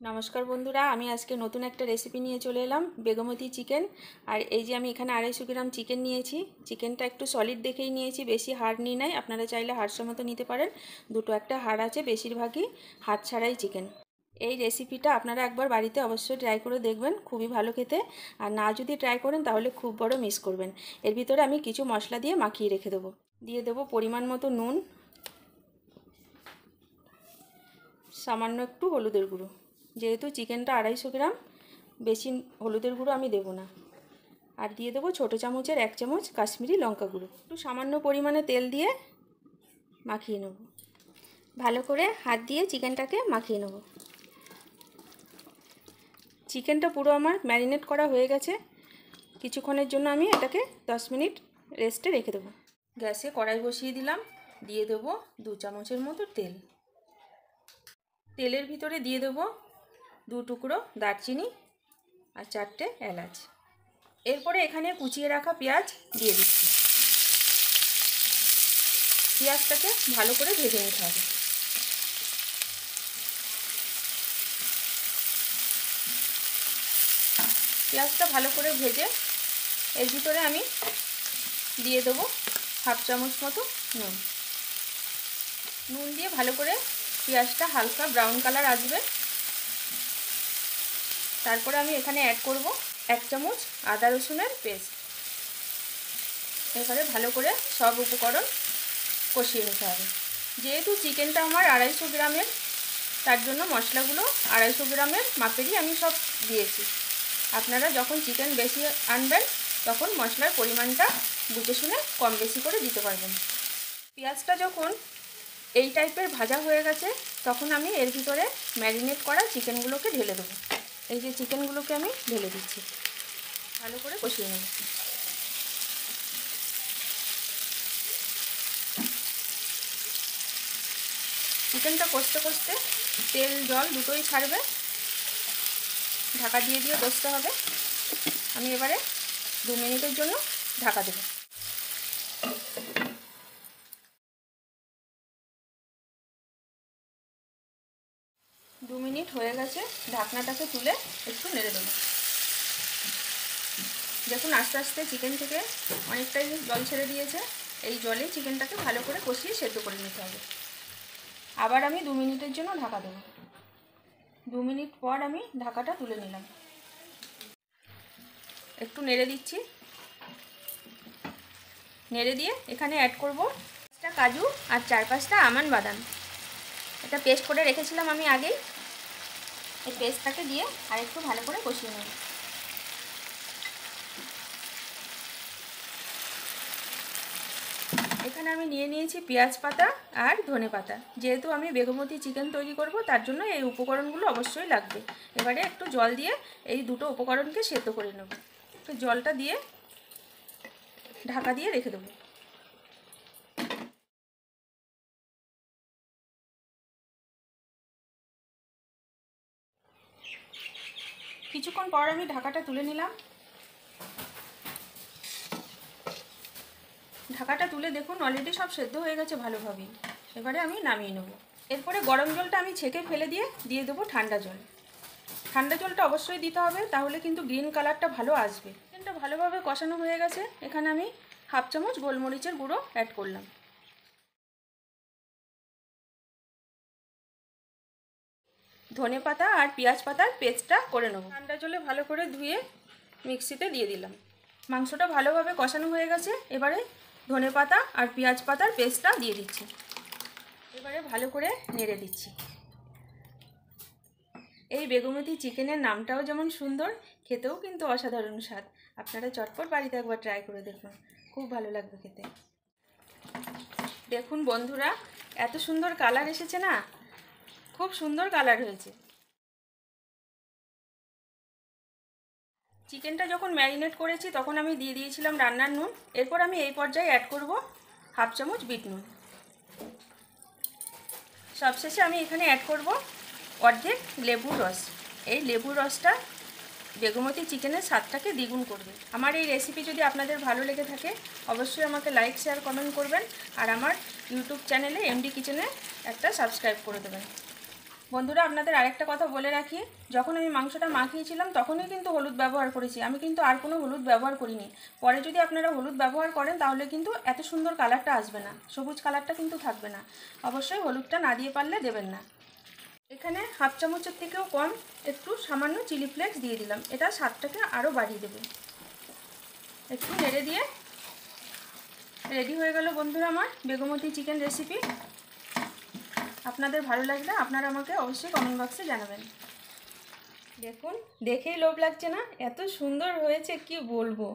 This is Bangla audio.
নমস্কার বন্ধুরা, আমি আজকে নতুন একটা রেসিপি নিয়ে চলে এলাম, বেগমতি চিকেন। আর এই যে আমি এখানে 250 গ্রাম চিকেন নিয়েছি। চিকেনটা একটু সলিড দেখেই নিয়েছি, বেশি হাড় নিই নাই। আপনারা চাইলে হাড় সমেত নিতে পারেন। দুটো একটা হাড় আছে, বেশিরভাগই হাড় ছাড়াই চিকেন। এই রেসিপিটা আপনারা একবার বাড়িতে অবশ্যই ট্রাই করে দেখবেন, খুবই ভালো খেতে। আর না যদি ট্রাই করেন তাহলে খুব বড় মিস করবেন। এর ভিতরে আমি কিছু মশলা দিয়ে মাখিয়ে রেখে দেবো। দিয়ে দেবো পরিমাণ মতো নুন, সামান্য একটু হলুদের গুঁড়ো। যেহেতু চিকেনটা 250 গ্রাম, বেশি হলুদের গুঁড়ো আমি দেবো না। আর দিয়ে দেবো ছোটো চামচের 1 চামচ কাশ্মীরি লঙ্কা গুঁড়ো। একটু সামান্য পরিমাণে তেল দিয়ে মাখিয়ে নেব। ভালো করে হাত দিয়ে চিকেনটাকে মাখিয়ে নেব। চিকেনটা পুরো আমার ম্যারিনেট করা হয়ে গেছে। কিছুক্ষণের জন্য আমি এটাকে 10 মিনিট রেস্টে রেখে দেবো। গ্যাসে কড়াই বসিয়ে দিলাম। দিয়ে দেবো 2 চামচের মতো তেল। তেলের ভিতরে দিয়ে দেবো 2 টুকরো দারচিনি আর 4টে এলাচ। এরপরে এখানে কুচিয়ে রাখা পেঁয়াজ দিয়ে দিচ্ছি। পেঁয়াজটাকে ভালো করে ভেজে নিতে হবে। পেঁয়াজটা ভালো করে ভেজে এর ভিতরে আমি দিয়ে দেবো 1/2 চামচ মতো নুন। নুন দিয়ে ভালো করে পেঁয়াজটা হালকা ব্রাউন কালার আসবে। তারপরে আমি এখানে অ্যাড করব 1 চামচ আদা রসুনের পেস্ট। এবারে ভালো করে সব উপকরণ কষিয়ে নিতে হবে। যেহেতু চিকেনটা আমার 250 গ্রামের, তার জন্য মশলাগুলো 250 গ্রামের মাপেরই আমি সব দিয়েছি। আপনারা যখন চিকেন বেশি আনবেন তখন মশলার পরিমাণটা বুঝে শুনে কম বেশি করে দিতে পারবেন। পেঁয়াজটা যখন এই টাইপের ভাজা হয়ে গেছে তখন আমি এর ভিতরে ম্যারিনেট করা চিকেনগুলোকে ঢেলে দেবো। এই যে চিকেনগুলোকে আমি ঢেলে দিচ্ছি। ভালো করে কষিয়ে নেব। চিকেনটা কষতে কষতে তেল জল দুটোই ছাড়বে। ঢাকা দিয়ে দিয়ে কষতে হবে। আমি এবারে 2 মিনিটের জন্য ঢাকা দেব। 2 মিনিট হয়ে গেছে। ঢাকনাটাকে তুলে একটু নেড়ে দেবো। দেখুন আস্তে আস্তে চিকেন থেকে অনেকটাই জল ছেড়ে দিয়েছে। এই জলে চিকেনটাকে ভালো করে কষিয়ে সেদ্ধ করে নিতে হবে। আবার আমি 2 মিনিটের জন্য ঢাকা দেবো। 2 মিনিট পর আমি ঢাকাটা তুলে নিলাম। একটু নেড়ে দিচ্ছি। নেড়ে দিয়ে এখানে অ্যাড করব 5টা কাজু আর 4-5টা আমন্ড বাদাম। এটা পেস্ট করে রেখেছিলাম আমি আগেই। এই পেস্টটাকে দিয়ে আর একটু ভালো করে কষিয়ে নেব। এখানে আমি নিয়ে নিয়েছি পেঁয়াজ পাতা আর ধনে পাতা। যেহেতু আমি বেগমতি চিকেন তৈরি করব তার জন্য এই উপকরণগুলো অবশ্যই লাগবে। এবারে একটু জল দিয়ে এই দুটো উপকরণকে সেদ্ধ করে নেব। তো জলটা দিয়ে ঢাকা দিয়ে রেখে দেবো। কিছুক্ষণ পর আমি ঢাকাটা তুলে নিলাম। ঢাকাটা তুলে দেখুন অলরেডি সব সেদ্ধ হয়ে গেছে ভালোভাবেই। এবারে আমি নামিয়ে নেব। এরপরে গরম জলটা আমি ছেঁকে ফেলে দিয়ে দেবো ঠান্ডা জল। ঠান্ডা জলটা অবশ্যই দিতে হবে, তাহলে কিন্তু গ্রিন কালারটা ভালো আসবে। চিকেনটা ভালোভাবে কষানো হয়ে গেছে। এখানে আমি 1/2 চামচ গোলমরিচের গুঁড়ো অ্যাড করলাম। ধনে পাতা আর পেঁয়াজ পাতার পেস্টটা করে নেব। ঠান্ডা জলে ভালো করে ধুয়ে মিক্সিতে দিয়ে দিলাম। মাংসটা ভালোভাবে কষানো হয়ে গেছে। এবারে ধনে পাতা আর পেঁয়াজ পাতার পেস্টটা দিয়ে দিচ্ছি। এবারে ভালো করে নেড়ে দিচ্ছি। এই বেগমতি চিকেনের নামটাও যেমন সুন্দর, খেতেও কিন্তু অসাধারণ স্বাদ। আপনারা চটপট বাড়িতে একবার ট্রাই করে দেখুন, খুব ভালো লাগবে খেতে। দেখুন বন্ধুরা, এত সুন্দর কালার এসেছে না, খুব সুন্দর কালার হয়েছে। চিকেনটা যখন ম্যারিনেট করেছি তখন আমি দিয়ে দিয়েছিলাম রান্নার নুন। এরপর আমি এই পর্যায়ে অ্যাড করব 1/2 চামচ বিট নুন। সবশেষে আমি এখানে অ্যাড করব অর্ধেক লেবুর রস। এই লেবুর রসটা বেগমতি চিকেনের স্বাদটাকে দ্বিগুণ করবে। আমার এই রেসিপি যদি আপনাদের ভালো লেগে থাকে অবশ্যই আমাকে লাইক শেয়ার কমেন্ট করবেন। আর আমার ইউটিউব চ্যানেলে এমডি কিচেনে একটা সাবস্ক্রাইব করে দেবেন। বন্ধুরা, আপনাদের আরেকটা কথা বলে রাখি, যখন আমি মাংসটা মাখিয়েছিলাম তখনই কিন্তু হলুদ ব্যবহার করেছি, আমি কিন্তু আর কোনো হলুদ ব্যবহার করিনি। পরে যদি আপনারা হলুদ ব্যবহার করেন তাহলে কিন্তু এত সুন্দর কালারটা আসবে না, সবুজ কালারটা কিন্তু থাকবে না। অবশ্যই হলুদটা না দিয়ে পারলে দেবেন না। এখানে হাফ চামচের থেকেও কম একটু সামান্য চিলি ফ্লেক্স দিয়ে দিলাম, এটা স্বাদটাকে আরও বাড়িয়ে দেবে। একটু নেড়ে দিয়ে রেডি হয়ে গেল বন্ধুরা আমার বেগমতি চিকেন রেসিপি। আপনাদের ভালো লাগলে আপনারা আমাকে অবশ্যই কমেন্ট বক্সে জানাবেন। দেখুন, দেখেই লোভ লাগছে না? এত সুন্দর হয়েছে কি বলবো।